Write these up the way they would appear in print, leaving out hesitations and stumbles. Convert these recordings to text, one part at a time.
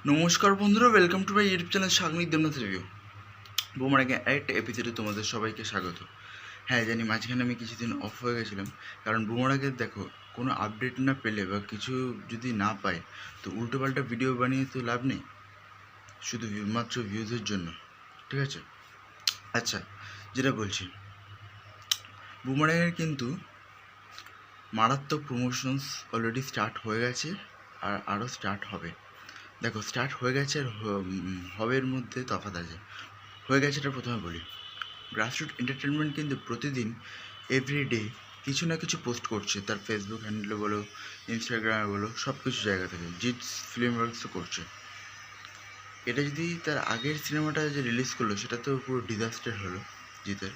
নমস্কার বন্ধুরা, welcome to my YouTube channel Sagnik Debnath review. বোমারাকে আরেকটা এপিসোডে তোমাদের সবাইকে স্বাগত। হ্যাঁ জানি মাঝখানে আমি কিছুদিন অফ হয়ে গেছিলাম, কারণ বোমারাকে দেখো কোনো আপডেট না পেলে বা কিছু যদি না পায় তো উল্টোপাল্টা ভিডিও বানিয়ে তো লাভ নেই, শুধু মাত্র ভিউজের জন্য। ঠিক আছে, আচ্ছা যেটা বলছি, বুমারাঙ্গের কিন্তু মারাত্মক প্রমোশনস অলরেডি স্টার্ট হয়ে গেছে আর আরও স্টার্ট হবে। দেখো স্টার্ট হয়ে গেছে আর হবের মধ্যে তফাৎ আছে। হয়ে গেছে এটা প্রথমে বলি, গ্রাসরুট এন্টারটেনমেন্ট কিন্তু প্রতিদিন এভরিডে কিছু না কিছু পোস্ট করছে, তার ফেসবুক হ্যান্ডেলে বলো, ইনস্টাগ্রামে বলো, সব কিছু জায়গা থেকে। জিৎস ফিল্ম ওয়ার্কসও করছে। এটা যদি তার আগের সিনেমাটা যে রিলিজ করলো সেটা তো পুরো ডিজাস্টার হলো জিতের।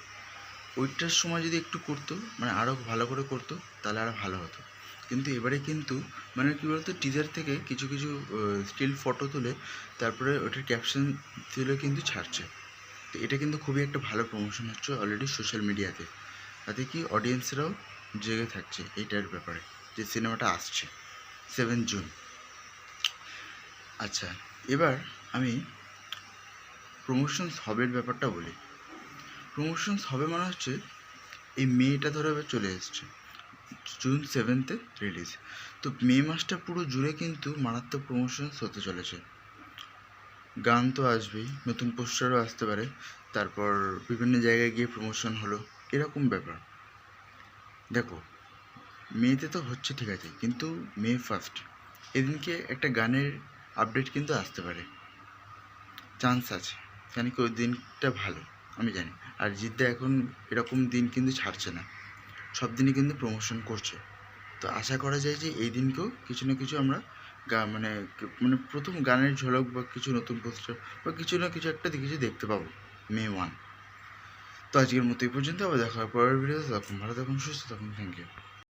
ওইটার সময় যদি একটু করতো, মানে আরও ভালো করে করতো, তাহলে আরও ভালো হতো। কিন্তু এবারে কিন্তু মানে কী বলতো, টিজার থেকে কিছু কিছু স্টিল ফটো তুলে তারপরে ওটার ক্যাপশন তুলে কিন্তু ছাড়ছে। তো এটা কিন্তু খুবই একটা ভালো প্রমোশন হচ্ছে অলরেডি সোশ্যাল মিডিয়াতে। তাতে কি অডিয়েন্সরাও জেগে থাকছে এইটার ব্যাপারে যে সিনেমাটা আসছে 7 জুন। আচ্ছা, এবার আমি প্রমোশনস হবের ব্যাপারটা বলি। প্রমোশনস হবে মানে হচ্ছে এই মেটা ধরে এবার চলে এসছে, জুন 7 রিলিজ। তো মে মাসটা পুরো জুড়ে কিন্তু মারাত্মক প্রমোশনস হতে চলেছে। গান তো আসবেই, নতুন পোস্টারও আসতে পারে, তারপর বিভিন্ন জায়গায় গিয়ে প্রমোশন হলো, এরকম ব্যাপার। দেখো মেতে তো হচ্ছে ঠিক আছে, কিন্তু মে 1 এদিনকে একটা গানের আপডেট কিন্তু আসতে পারে, চান্স আছে, কেন কি ওই দিনটা ভালো আমি জানি। আর জিদ্দা এখন এরকম দিন কিন্তু ছাড়ছে না, সব দিনই কিন্তু প্রমোশন করছে। তো আশা করা যায় যে এই দিনকেও কিছু না কিছু আমরা মানে মানে প্রথম গানের ঝলক বা কিছু নতুন পোস্টার বা কিছু না কিছু একটা কিছু দেখতে পাবো মে 1। তো আজকের মতো এই পর্যন্ত, আবার দেখা হবে পরের ভিডিওতে। তখন ভালো থাকুন, সুস্থ থাকুন, থ্যাংক ইউ।